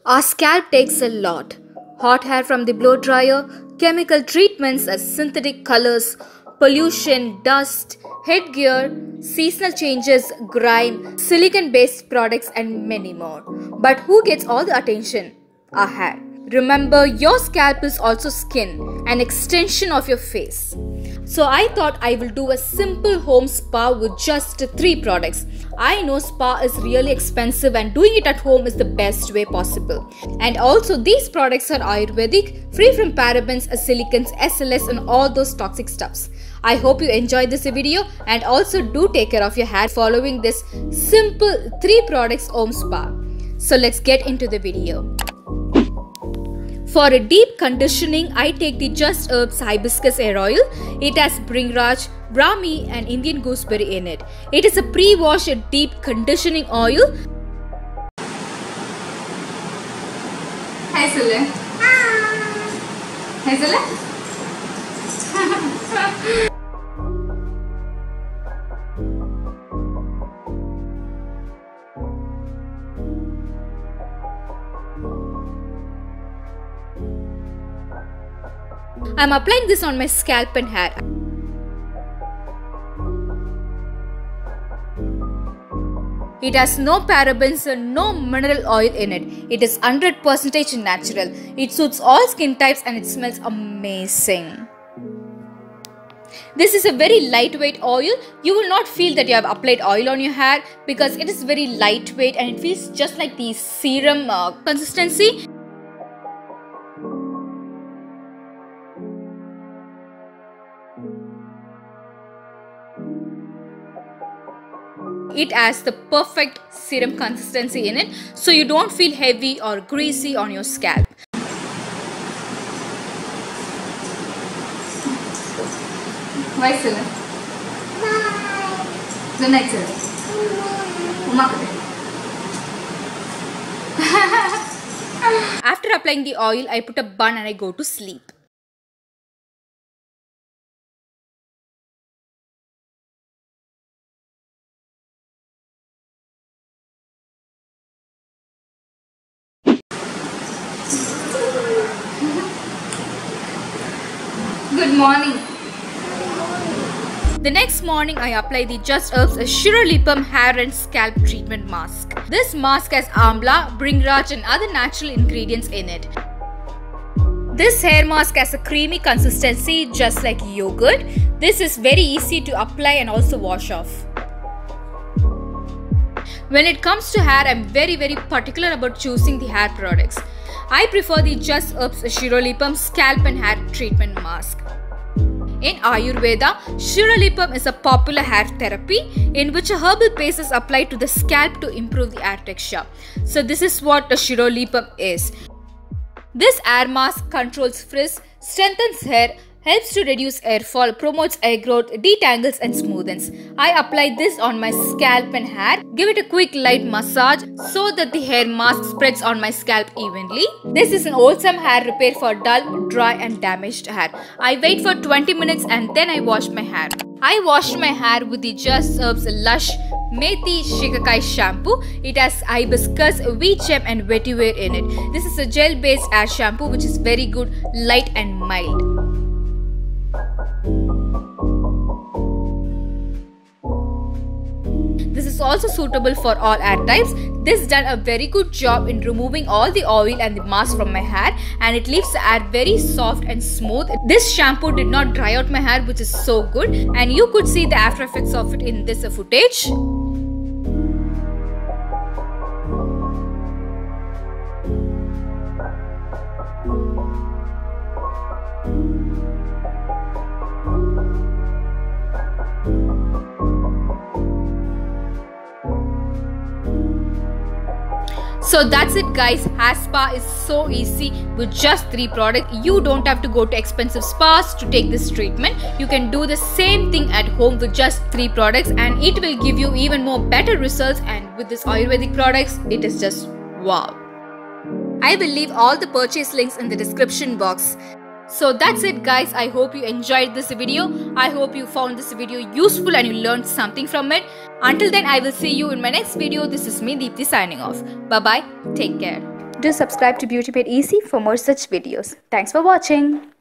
Our scalp takes a lot. Hot hair from the blow dryer, chemical treatments as synthetic colors, pollution, dust, headgear, seasonal changes, grime, silicone based products, and many more. But who gets all the attention? Our hair. Remember, your scalp is also skin, an extension of your face. So I thought I will do a simple home spa with just 3 products. I know spa is really expensive and doing it at home is the best way possible. And also these products are Ayurvedic, free from parabens, silicones, SLS and all those toxic stuffs. I hope you enjoyed this video and also do take care of your hair following this simple 3 products home spa. So let's get into the video. For a deep conditioning, I take the Just Herbs Hibiscus Hair Oil. It has Bhringraj, Brahmi and Indian Gooseberry in it. It is a pre-wash deep conditioning oil. Hi Sule. Hi Sule. I am applying this on my scalp and hair. It has no parabens and no mineral oil in it. It is 100% natural. It suits all skin types and it smells amazing. This is a very lightweight oil. You will not feel that you have applied oil on your hair because it is very lightweight and it feels just like the serum consistency. It has the perfect serum consistency in it, so you don't feel heavy or greasy on your scalp. Why Sila? Good night, Sila. After applying the oil, I put a bun and I go to sleep. Good morning. The next morning, I apply the Just Herbs Shirolipam Hair and Scalp Treatment Mask. This mask has Amla, Bhringraj and other natural ingredients in it. This hair mask has a creamy consistency just like yogurt. This is very easy to apply and also wash off. When it comes to hair, I am very particular about choosing the hair products. I prefer the Just Herbs Shirolipam Scalp and Hair Treatment Mask. In Ayurveda, Shirolipam is a popular hair therapy in which a herbal paste is applied to the scalp to improve the hair texture. So this is what the Shirolipam is. This hair mask controls frizz, strengthens hair, helps to reduce hair fall, promotes hair growth, detangles and smoothens. I apply this on my scalp and hair, give it a quick light massage so that the hair mask spreads on my scalp evenly. This is an wholesome hair repair for dull, dry and damaged hair. I wait for 20 minutes and then I wash my hair. I washed my hair with the Just Herbs Lush Methi Shikakai shampoo. It has hibiscus, wheat gem and vetiver in it. This is a gel based hair shampoo which is very good, light and mild. This is also suitable for all hair types. This done a very good job in removing all the oil and the mask from my hair and it leaves the hair very soft and smooth. This shampoo did not dry out my hair, which is so good, and you could see the after effects of it in this footage. So that's it guys, hair spa is so easy with just 3 products. You don't have to go to expensive spas to take this treatment. You can do the same thing at home with just 3 products and it will give you even more better results, and with this Ayurvedic products, it is just wow. I will leave all the purchase links in the description box. So that's it guys, I hope you enjoyed this video. I hope you found this video useful and you learned something from it. Until then, I will see you in my next video. This is me, Deepthi, signing off. Bye bye, take care. Do subscribe to Beauty Made Easy for more such videos. Thanks for watching.